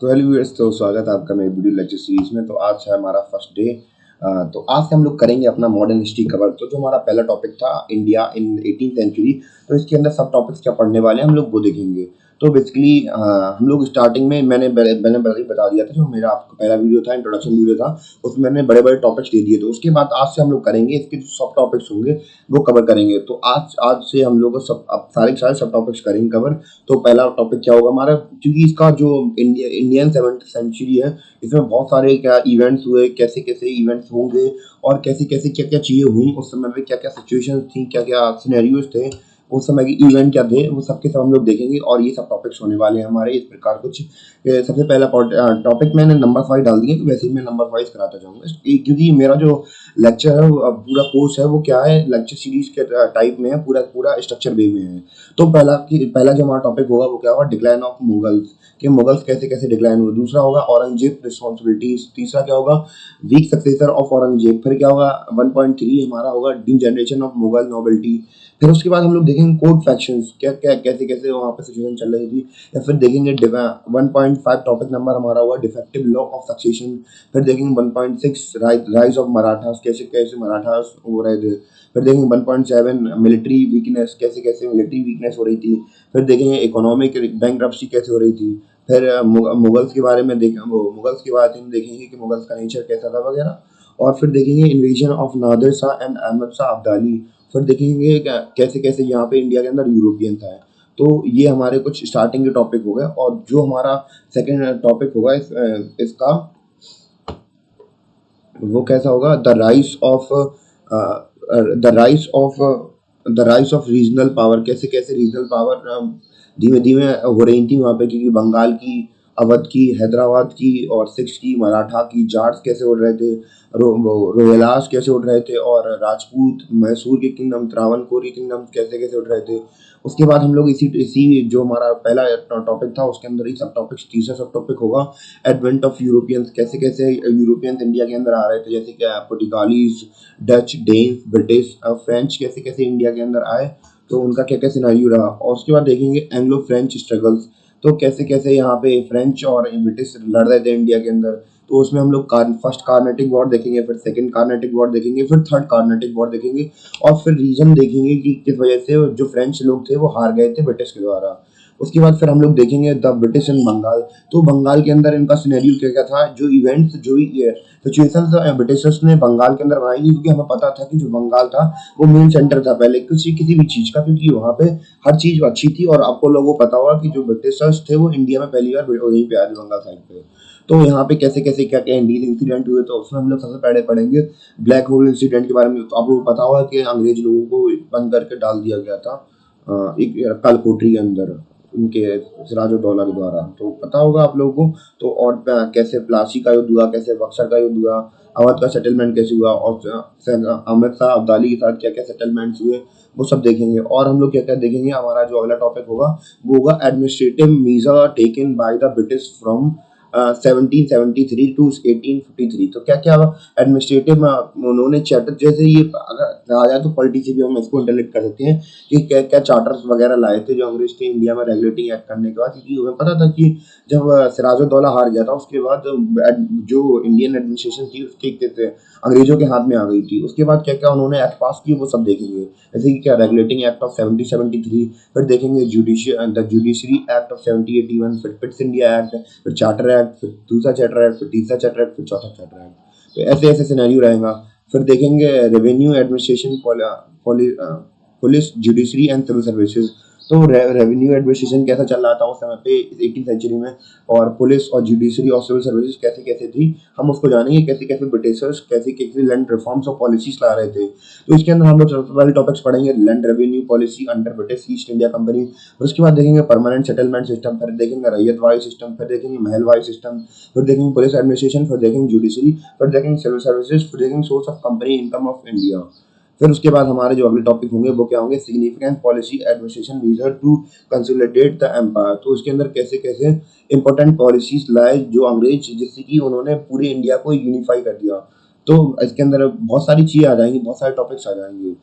तो hello viewers, तो स्वागत है आपका मेरे वीडियो लेक्चर सीरीज में। तो आज है हमारा फर्स्ट डे। तो आज से हम लोग करेंगे अपना मॉडर्न हिस्ट्री कवर। तो जो हमारा पहला टॉपिक था इंडिया इन 18th सेंचुरी, तो इसके अंदर सब टॉपिक्स क्या पढ़ने वाले हैं हम लोग वो देखेंगे। तो बेसिकली हम लोग स्टार्टिंग में मैंने पहले ही बता दिया था, जो मेरा आपका पहला वीडियो था, इंट्रोडक्शन वीडियो था, उसमें मैंने बड़े बड़े टॉपिक्स दे दिए। तो उसके बाद आज से हम लोग करेंगे इसके जो सब टॉपिक्स होंगे वो कवर करेंगे। तो आज आज से हम लोग सब अब सारे के सारे सब टॉपिक्स करेंगे कवर। तो पहला टॉपिक क्या होगा हमारा, क्योंकि इसका जो इंडियन 7th सेंचुरी है, इसमें बहुत सारे क्या इवेंट्स हुए, कैसे कैसे इवेंट्स होंगे और कैसे कैसे क्या क्या चीजें हुई उस समय पे, क्या क्या सिचुएशंस थी, क्या क्या सिनेरियोज थे, उस समय के इवेंट क्या थे, वो सबके सब हम लोग देखेंगे। और ये सब टॉपिक्स होने वाले हैं हमारे इस प्रकार कुछ। सबसे पहला टॉपिक मैंने नंबर 5 डाल दिए, तो वैसे ही मैं नंबर 5 कराता जाऊंगा, क्योंकि मेरा जो लेक्चर है वो पूरा कोर्स है वो क्या है, लेक्चर सीरीज के टाइप में है, पूरा पूरा स्ट्रक्चर वे में है। तो पहला जो हमारा टॉपिक होगा वो क्या होगा, डिक्लाइन ऑफ मुगल्स, कि मुगल्स कैसे कैसे डिक्लाइन हुए। दूसरा होगा औरंगजेब रिस्पॉन्सिबिलिटीज। तीसरा क्या होगा, वीक सक्सेसर ऑफ औरंगजेब। फिर क्या होगा 1.3 हमारा होगा D generation of Mughal nobility. फिर उसके बाद हम लोग देखेंगे कोर्ट फैक्शंस, क्या क्या कैसे कैसे वहाँ पे सिचुएशन चल रही थी। या फिर देखेंगे 1.5 टॉपिक नंबर हमारा हुआ डिफेक्टिव लॉ ऑफ सक्सेशन। फिर देखेंगे 1.6 राइज ऑफ मराठास, कैसे कैसे मराठास हो रहे थे। फिर देखेंगे 1.7 मिलिट्री वीकनेस, कैसे कैसे मिलिट्री वीकनेस हो रही थी। फिर देखेंगे इकोनॉमिक बैंकरप्सी कैसे हो रही थी। फिर मुगल्स के बारे में मुगल्स के बारे में देखेंगे कि मुगल्स का नेचर कैसा था वगैरह। और फिर देखेंगे invasion of Nadir Shah and Ahmad Shah Abdali. फिर देखेंगे कैसे कैसे यहाँ पे इंडिया के अंदर यूरोपियन था। तो ये हमारे कुछ स्टार्टिंग के टॉपिक हो गए। और जो हमारा सेकंड टॉपिक होगा इसका, वो कैसा होगा, the rise of regional power. कैसे कैसे रीजनल पावर धीमे धीमे हो रही थी वहाँ पे, क्योंकि बंगाल की, अवध की, हैदराबाद की और सिक्स की, मराठा की, जाट्स कैसे उड़ रहे थे, रोहिलास कैसे उड़ रहे थे, और राजपूत, मैसूर के किंगडम, त्रावणकोर के किंगडम कैसे कैसे उड़ रहे थे। उसके बाद हम लोग इसी इसी जो हमारा पहला टॉपिक था उसके अंदर ही सब टॉपिक्स, तीसरा सब टॉपिक होगा एडवेंट ऑफ यूरोपियंस। कैसे कैसे यूरोपियंस इंडिया के अंदर आ रहे थे, जैसे क्या पुर्तगालीज, डच, डेन्स, ब्रिटिश, फ्रेंच कैसे कैसे इंडिया के अंदर आए, तो उनका क्या क्या सिनारियो रहा। और उसके बाद देखेंगे एंग्लो फ्रेंच स्ट्रगल्स, तो कैसे कैसे यहाँ पे फ्रेंच और ब्रिटिश लड़ रहे थे इंडिया के अंदर। तो उसमें हम लोग फर्स्ट कार्नेटिक वॉर देखेंगे, फिर सेकंड कार्नेटिक वॉर देखेंगे, फिर थर्ड कार्नेटिक वॉर देखेंगे। और फिर रीजन देखेंगे कि किस वजह से जो फ्रेंच लोग थे वो हार गए थे ब्रिटिश के द्वारा। उसके बाद फिर हम लोग देखेंगे द ब्रिटिश इन बंगाल। तो बंगाल के अंदर इनका सिनेरियो क्या क्या था, जो इवेंट्स, जो सिचुएशंस ब्रिटिशर्स ने बंगाल के अंदर बनाई थी, क्योंकि हमें पता था कि जो बंगाल था वो मेन सेंटर था पहले किसी किसी भी चीज का, क्योंकि वहाँ पे हर चीज अच्छी थी। और आपको लोगों को पता होगा कि जो ब्रिटिशर्स थे वो इंडिया में पहली बार वहीं पे आए थे, बंगाल साइड पे। तो यहाँ पे कैसे कैसे क्या क्या इंडियन इंसिडेंट हुए, तो उसमें हम लोग सबसे पहले पढ़ेंगे ब्लैक होल इंसिडेंट के बारे में। तो आपको पता होगा कि अंग्रेज लोगों को बंद करके डाल दिया गया था एक काल कोठरी के अंदर, उनके सिराजुद्दौला के द्वारा। तो पता होगा आप लोगों को। तो और कैसे प्लासी का युद्ध हुआ, कैसे बक्सर का युद्ध हुआ, अवध का सेटलमेंट कैसे हुआ, और अहमद शाह अब्दाली के साथ क्या क्या सेटलमेंट्स हुए, वो सब देखेंगे। और हम लोग क्या क्या देखेंगे, हमारा जो अगला टॉपिक होगा वो होगा administrative measure taken by the British from 1773 to 1853। तो क्या क्या एडमिनिस्ट्रेटिव उन्होंने चार्टर, जैसे ये अगर कहा जाए तो पॉलिटी से भी हम इसको इंटरलेट कर सकते हैं कि क्या क्या चार्टर्स वगैरह लाए थे जो अंग्रेज थे इंडिया में रेगुलेटिंग एक्ट करने के बाद। क्योंकि हमें पता था कि जब सिराजुद्दौला हार गया था उसके बाद जो इंडियन एडमिनिस्ट्रेशन थी उसके अंग्रेजों के हाथ में आ गई थी। उसके बाद क्या क्या उन्होंने एक्ट पास किए वो सब देखेंगे, जैसे कि क्या रेगुलेटिंग एक्ट ऑफ 1773। फिर देखेंगे द जुडिशरी एक्ट ऑफ 1781, फिर पिट्स इंडिया एक्ट, फिर चार्टर एक्ट, फिर दूसरा चार्टर एक्ट, फिर तीसरा चार्टर एक्ट, फिर चौथा चार्टर एक्ट। तो ऐसे ऐसे सिनेरियो रहेगा। फिर देखेंगे revenue administration, police, judiciary and civil services. तो रेवेन्यू एडमिनिस्ट्रेशन कैसा चल रहा था उस समय पे 18th सेंचुरी में, और पुलिस और जुडिशरी और सिविल सर्विसेज कैसे कैसे थी, हम उसको जानेंगे। कैसे कैसे ब्रिटिशर्स कैसे कैसे लैंड रिफॉर्म्स और पॉलिसीज ला रहे थे। तो इसके अंदर हम लोग सबसे पहले टॉपिक्स पढ़ेंगे land revenue policy under British east India company. फिर उसके बाद देखेंगे परमानेंट सेटलमेंट सिस्टम, फिर देखेंगे रैयतवाड़ी सिस्टम, फिर देखेंगे महलवाड़ी सिस्टम, फिर देखेंगे पुलिस एडमिनिस्ट्रेशन, फिर देखेंगे जुडिशरी, फिर देखेंगे सिविल सर्विसेज, फिर देखेंगे source of company income of India. फिर उसके बाद हमारे जो अगले टॉपिक होंगे वो क्या होंगे, significant policy administration measure to consolidate the empire. तो उसके अंदर कैसे कैसे इंपॉर्टेंट पॉलिसीज लाए जो अंग्रेज, जिससे कि उन्होंने पूरे इंडिया को यूनिफाई कर दिया। तो इसके अंदर बहुत सारी चीजें आ जाएंगी, बहुत सारे टॉपिक्स आ जाएंगे।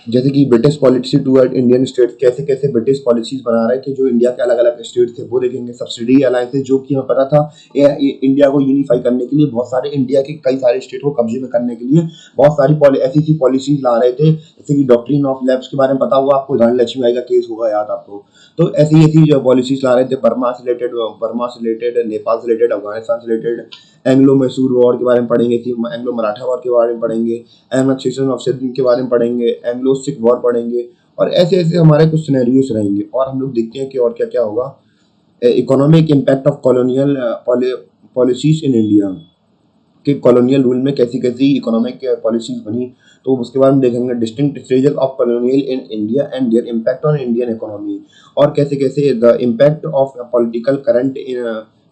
जैसे कि British policy toward Indian states, कैसे कैसे ब्रिटिश पॉलिसीज बना रहे थे जो इंडिया के अलग अलग स्टेट थे वो देखेंगे। सब्सिडी अलायंसेज, जो कि हमें पता था इंडिया को यूनिफाई करने के लिए बहुत सारे इंडिया के कई सारे स्टेट को कब्जे में करने के लिए बहुत सारी ऐसी ऐसी पॉलिसीज ला रहे थे, जैसे कि डॉक्ट्रिन ऑफ लैब्स के बारे में पता हुआ आपको, रानी लक्ष्मीबाई का केस होगा याद आपको। तो ऐसी ऐसी जो पॉलिसीज ला रहे थे, बर्मा से रिलेटेड, नेपाल से रिलेटेड, अफगानिस्तान से रिलेटेड, एंग्लो मैसूर वॉर के बारे में पढ़ेंगे, एंग्लो मराठा वॉर के बारे में पढ़ेंगे, एनेक्सेशन ऑफ सिंध के बारे में पढ़ेंगे, एंग्लो सिख वॉर पढ़ेंगे। और ऐसे ऐसे हमारे कुछ सिनेरियोस रहेंगे और हम लोग देखते हैं कि और क्या क्या होगा। Economic impact of colonial policies in India, कि कॉलोनियल रूल में कैसी कैसी इकोनॉमिक पॉलिसीज बनी, तो उसके बारे में देखेंगे। Distinct stages of colonial in India and there impact on Indian economy, और कैसे कैसे the impact of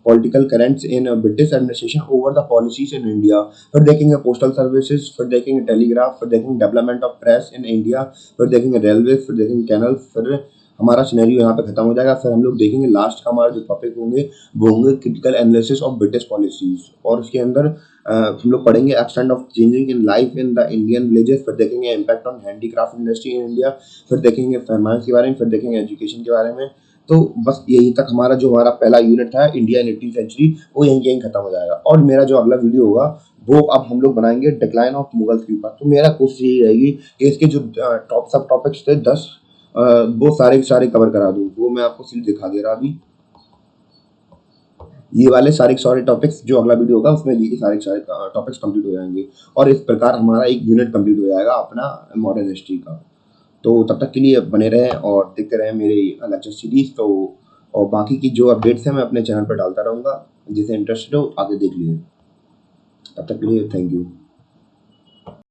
political currents in British administration over the policies in India. फिर देखेंगे पोस्टल सर्विसेज, फिर देखेंगे टेलीग्राफ, फिर देखेंगे development of press in India, फिर देखेंगे रेलवे, फिर देखेंगे कैनल। फिर हमारा सिनेरियो यहाँ पे खत्म हो जाएगा। फिर हम लोग देखेंगे लास्ट का हमारा जो टॉपिक होंगे वो होंगे critical analysis of British policies, और उसके अंदर हम लोग पढ़ेंगे extent of changing in life in the Indian villages, फिर देखेंगे impact on handicraft industry in India, फिर देखेंगे फाइनेंस के बारे में, फिर देखेंगे एजुकेशन के बारे में। तो बस यही तक हमारा पहला यूनिट था इंडिया इन 18th सेंचुरी, वो यहीं यहीं खत्म हो जाएगा। और मेरा जो अगला वीडियो होगा वो अब हम लोग बनाएंगे डिक्लाइन ऑफ मुगल्स के ऊपर। तो मेरा कोशिश यही रहेगी कि इसके जो सब टॉपिक्स थे 10, वो सारे के सारे कवर करा दूं। वो मैं आपको सीधे दिखा दे रहा अभी, ये वाले सारे के सारे टॉपिक्स जो अगला वीडियो होगा उसमें ये सारे के सारे टॉपिक्स कंप्लीट हो जाएंगे, और इस प्रकार हमारा एक यूनिट कंप्लीट हो जाएगा अपना मॉडर्न हिस्ट्री का। तो तब तक के लिए बने रहें और देखते रहें मेरे लेक्चर सीरीज। तो और बाकी की जो अपडेट्स हैं मैं अपने चैनल पर डालता रहूँगा, जिसे इंटरेस्टेड हो आगे देख लीजिए। तब तक के लिए थैंक यू।